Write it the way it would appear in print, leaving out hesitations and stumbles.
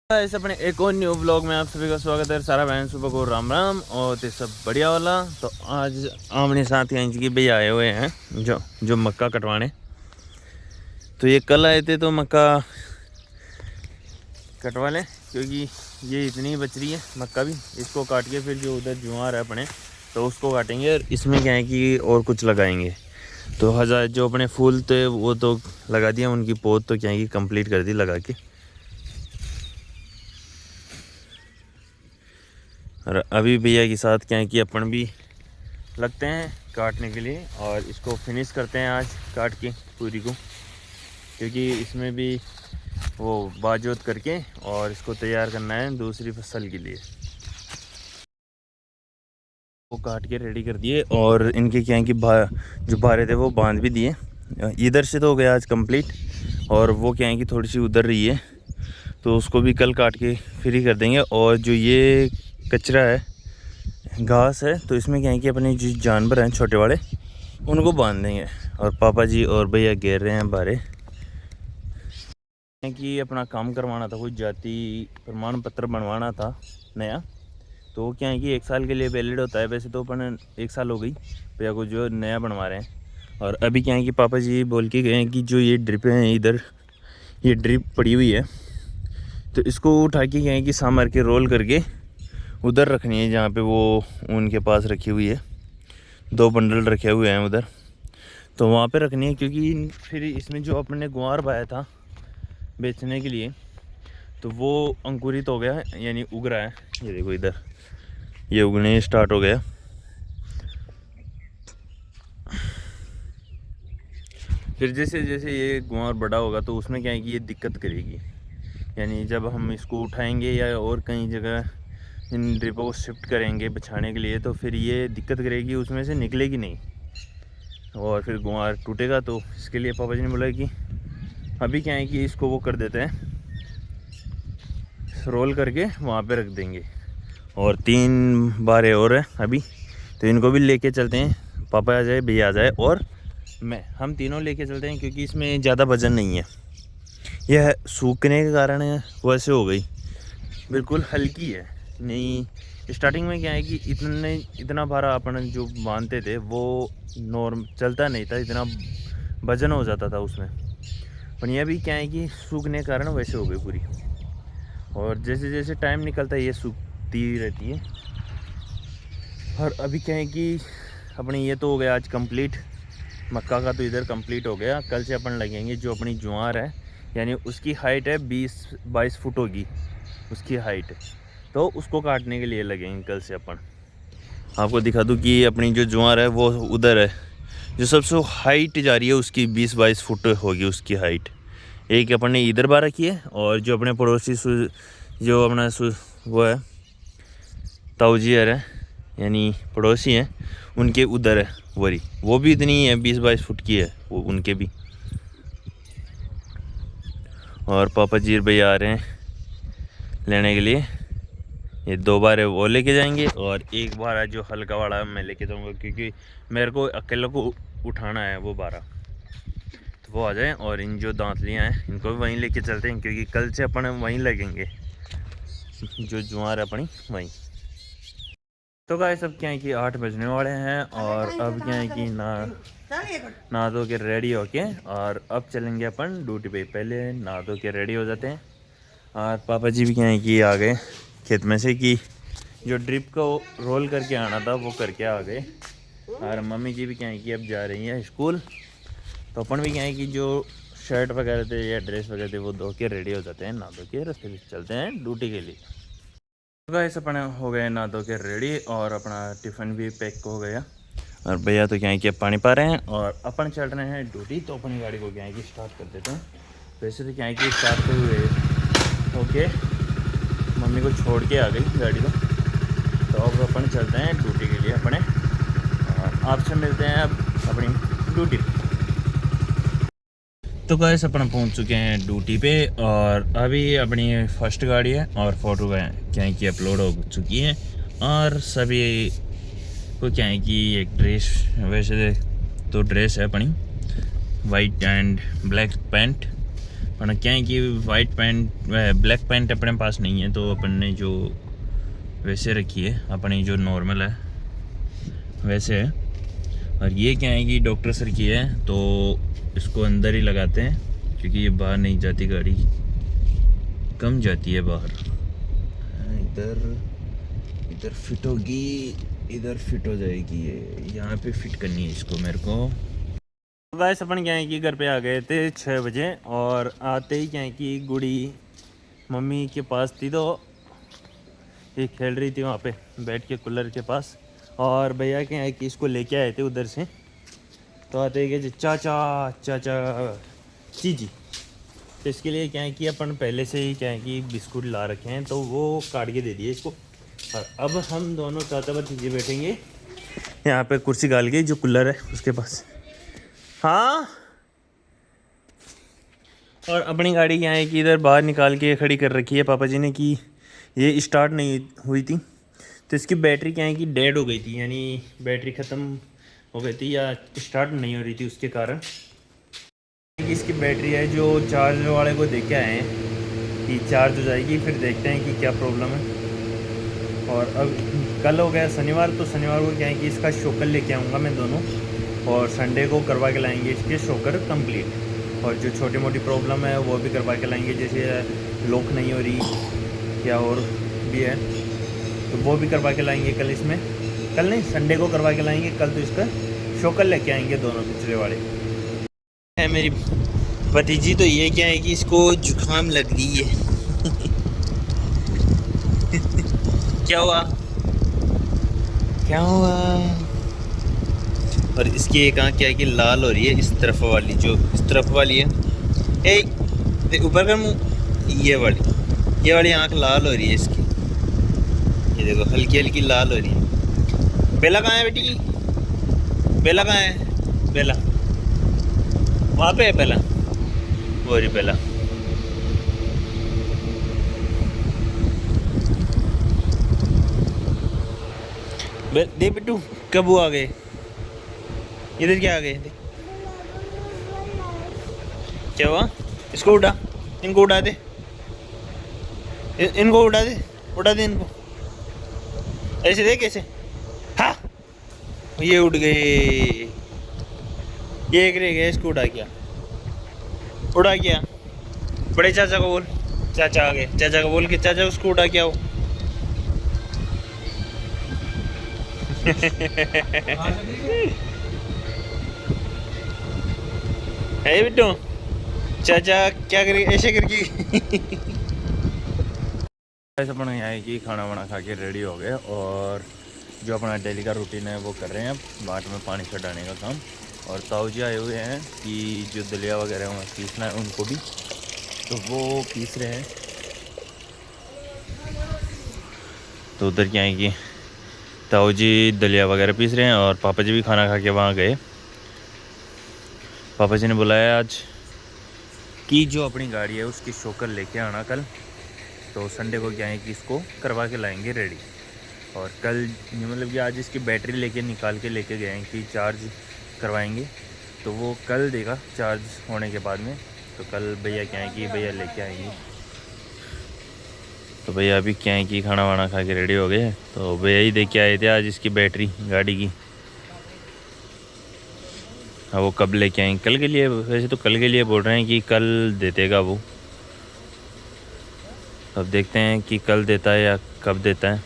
इस अपने एक और न्यू व्लॉग में आप सभी का स्वागत है। सारा बहन सुबह को राम राम और ते सब बढ़िया वाला। तो आज आमने साथ इंच की भैया आए हुए हैं जो मक्का कटवाने। तो ये कल आए थे तो मक्का कटवा लें क्योंकि ये इतनी बच रही है मक्का भी। इसको काट के फिर जो उधर जुआर है अपने तो उसको काटेंगे और इसमें क्या है कि और कुछ लगाएंगे। तो हज़ार जो अपने फूल थे वो तो लगा दिया, उनकी पौध तो क्या है कि कंप्लीट कर दी लगा के। और अभी भैया के साथ क्या है कि अपन भी लगते हैं काटने के लिए और इसको फिनिश करते हैं आज काट के पूरी को, क्योंकि इसमें भी वो बाजोत करके और इसको तैयार करना है दूसरी फसल के लिए। वो काट के रेडी कर दिए और इनके क्या है कि जो बारे थे वो बांध भी दिए। इधर से तो हो गया आज कंप्लीट और वो क्या है कि थोड़ी सी उधर रही है तो उसको भी कल काट के फ्री कर देंगे। और जो ये कचरा है घास है तो इसमें क्या है कि अपने जो जानवर हैं छोटे वाले उनको बांध देंगे। और पापा जी और भैया घेर रहे हैं बारे कि अपना काम करवाना था, कुछ जाति प्रमाण पत्र बनवाना था नया। तो वो क्या है कि 1 साल के लिए वैलिड होता है। वैसे तो अपन 1 साल हो गई भैया को जो नया बनवा रहे हैं। और अभी क्या है कि पापा जी बोल के गए हैं कि जो ये ड्रिप हैं इधर ये ड्रिप पड़ी हुई है तो इसको उठा के क्या है कि सामर के रोल करके उधर रखनी है जहाँ पे वो उनके पास रखी हुई है। 2 बंडल रखे हुए हैं उधर, तो वहाँ पे रखनी है। क्योंकि फिर इसमें जो अपने गुआर बाया था बेचने के लिए तो वो अंकुरित हो गया है, यानी उग रहा है। ये देखो इधर ये उगने स्टार्ट हो गया। फिर जैसे जैसे ये गुआर बड़ा होगा तो उसमें क्या है कि ये दिक्कत करेगी, यानी जब हम इसको उठाएंगे या और कहीं जगह इन ड्रिपों को शिफ्ट करेंगे बिछाने के लिए तो फिर ये दिक्कत करेगी, उसमें से निकलेगी नहीं और फिर गुआर टूटेगा। तो इसके लिए पापा जी ने बोला कि अभी क्या है कि इसको वो कर देते हैं, रोल करके वहाँ पे रख देंगे। और 3 बारे और हैं अभी तो इनको भी लेके चलते हैं। पापा आ जाए, भैया आ जाए और हम तीनों लेके चलते हैं क्योंकि इसमें ज़्यादा वजन नहीं है। यह सूखने के कारण वैसे हो गई, बिल्कुल हल्की है। नहीं स्टार्टिंग में क्या है कि इतना भारा अपन जो बांधते थे वो नॉर्म चलता नहीं था, इतना वजन हो जाता था उसमें। पर यह भी क्या है कि सूखने के कारण वैसे हो गई पूरी। और जैसे जैसे टाइम निकलता है ये सूखती रहती है। और अभी क्या है कि अपने ये तो हो गया आज कंप्लीट, मक्का का तो इधर कंप्लीट हो गया। कल से अपन लगेंगे जो अपनी ज्वार है, यानी उसकी हाइट है 20-22 फुट होगी उसकी हाइट, तो उसको काटने के लिए लगेंगे कल से अपन। आपको दिखा दूँ कि अपनी जो ज्वार है वो उधर है, जो सबसे हाइट जा रही है उसकी 20-22 फुट होगी उसकी हाइट। एक अपन ने इधर बार रखी है और जो अपने पड़ोसी जो अपना वो है ताऊजियर है, यानी पड़ोसी हैं, उनके उधर है वरी, वो भी इतनी है 20-22 फुट की है वो उनके भी। और पापा जी भैया आ रहे हैं लेने के लिए। ये 2 बार है वो लेके जाएंगे और 1 बार है जो हल्का वाला मैं लेके जाऊंगा, क्योंकि मेरे को अकेले को उठाना है वो 12। तो वो आ जाए और इन जो दांतलियाँ हैं इनको भी वहीं लेके चलते हैं क्योंकि कल से अपन वहीं लगेंगे जो ज्वार है अपनी वहीं। तो गाइस सब क्या है कि 8 बजने वाले हैं और अब क्या है कि नहा धो के रेडी होके और अब चलेंगे अपन ड्यूटी पे। पहले नहा धो के रेडी हो जाते हैं। और पापा जी भी क्या है कि आ गए खेत में से कि जो ड्रिप को रोल करके आना था वो करके आ गए। और मम्मी जी भी क्या है कि अब जा रही हैं स्कूल। तो अपन भी क्या है कि जो शर्ट वगैरह थे या ड्रेस वगैरह थे वो धो के रेडी हो जाते हैं, नहा धो के रास्ते से चलते हैं ड्यूटी के लिए। तो गाइस अपन हो गए नहा धो के रेडी और अपना टिफ़िन भी पैक हो गया। और भैया तो क्या है कि अब पानी पा रहे हैं और अपन चल रहे हैं ड्यूटी। तो अपनी गाड़ी को क्या है कि स्टार्ट कर देते हैं। वैसे तो क्या है कि स्टार्ट तो हुए ओके, मम्मी को छोड़ के आ गई गाड़ी तो अब अपन चलते हैं ड्यूटी के लिए अपने। और आपसे मिलते हैं अब अपनी ड्यूटी पे। तो गाइस अपन पहुंच चुके हैं ड्यूटी पे और अभी अपनी फर्स्ट गाड़ी है और फ़ोटो क्या है कि अपलोड हो चुकी है। और सभी को क्या है कि एक ड्रेस, वैसे तो ड्रेस है अपनी वाइट एंड ब्लैक पैंट, वरना क्या है कि वाइट पैंट ब्लैक पैंट अपने पास नहीं है, तो अपन ने जो वैसे रखी है, अपनी जो नॉर्मल है वैसे है। और ये क्या है कि डॉक्टर सर की है, तो इसको अंदर ही लगाते हैं क्योंकि ये बाहर नहीं जाती, गाड़ी कम जाती है बाहर। इधर फिट होगी, इधर फिट हो जाएगी, ये यहाँ पे फिट करनी है इसको मेरे को। गाइस अपन क्या है कि घर पे आ गए थे 6 बजे, और आते ही क्या है कि गुड़ी मम्मी के पास थी, तो ये खेल रही थी वहाँ पे बैठ के कूलर के पास। और भैया क्या है कि इसको लेके आए थे उधर से, तो आते ही कि चाचा जी। तो इसके लिए क्या है कि अपन पहले से ही क्या है कि बिस्कुट ला रखे हैं, तो वो काट के दे दिए इसको। और अब हम दोनों चाचा भतीजे बैठेंगे यहाँ पे कुर्सी डाल के, जो कूलर है उसके पास। हाँ, और अपनी गाड़ी क्या है कि इधर बाहर निकाल के खड़ी कर रखी है पापा जी ने, कि ये स्टार्ट नहीं हुई थी, तो इसकी बैटरी क्या है कि डेड हो गई थी, यानी बैटरी ख़त्म हो गई थी या स्टार्ट नहीं हो रही थी, उसके कारण। इसकी बैटरी है जो चार्ज वाले को देख के आए हैं कि चार्ज हो जाएगी, फिर देखते हैं कि क्या प्रॉब्लम है। और अब कल हो गया शनिवार, तो शनिवार को क्या है कि इसका शोकर लेके आऊँगा मैं दोनों, और संडे को करवा के लाएंगे इसके शोकर कंप्लीट। और जो छोटी मोटी प्रॉब्लम है वो भी करवा के लाएंगे, जैसे लॉक नहीं हो रही या और भी है, तो वो भी करवा के लाएंगे कल। इसमें कल नहीं, संडे को करवा के लाएंगे, कल तो इसका शोकर लेके आएंगे दोनों पिछले वाले। है मेरी भतीजी, तो ये क्या है कि इसको जुकाम लग रही है। क्या हुआ, क्या हुआ? और इसकी एक आँख क्या है कि लाल हो रही है, इस तरफ वाली, जो इस तरफ वाली है, ए ऊपर का मुँह, ये वाली आँख लाल हो रही है इसकी। ये देखो हल्की हल्की लाल हो रही है। बेला कहाँ है बेटी? बेला कहाँ है? बेला वहाँ पे है, बेला वो रही बेला। दे बिट्टू, कब वो आ गए? इधर क्या आ गए? क्या हुआ? इसको उठा, इनको उठा दे, इनको उठा दे इनको। ऐसे दे, कैसे? हाँ, ये उठ गए, ये एक रह गया, इसको उठा क्या? बड़े चाचा को बोल, चाचा आ गए, चाचा को बोल के चाचा उसको उठा के आओ। है बिट्टू, चाचा क्या करे ऐसे करके। ऐसा अपना यहाँ है कि खाना वाना खा के रेडी हो गए, और जो अपना डेली का रूटीन है वो कर रहे हैं अब, बाट में पानी चढ़ाने का काम। और ताऊ जी आए हुए हैं कि जो दलिया वगैरह वहाँ पीसना है उनको भी, तो वो पीस रहे हैं। तो उधर क्या है कि ताऊ जी दलिया वगैरह पीस रहे हैं, और पापा जी भी खाना खा के वहाँ गए। पापा जी ने बुलाया आज कि जो अपनी गाड़ी है उसकी शोकर लेके आना कल, तो संडे को क्या है कि इसको करवा के लाएंगे रेडी। और कल मतलब कि आज इसकी बैटरी निकाल के लेके गए हैं कि चार्ज करवाएंगे, तो वो कल देगा चार्ज होने के बाद में। तो कल भैया क्या है कि भैया लेके आएंगे। तो भैया अभी क्या है कि खाना वाना खा के रेडी हो गए, तो भैया ही देख के आए थे आज इसकी बैटरी गाड़ी की। हाँ, वो कब लेके आएंगे? कल के लिए, वैसे तो कल के लिए बोल रहे हैं कि कल दे देगा वो। अब देखते हैं कि कल देता है या कब देता है।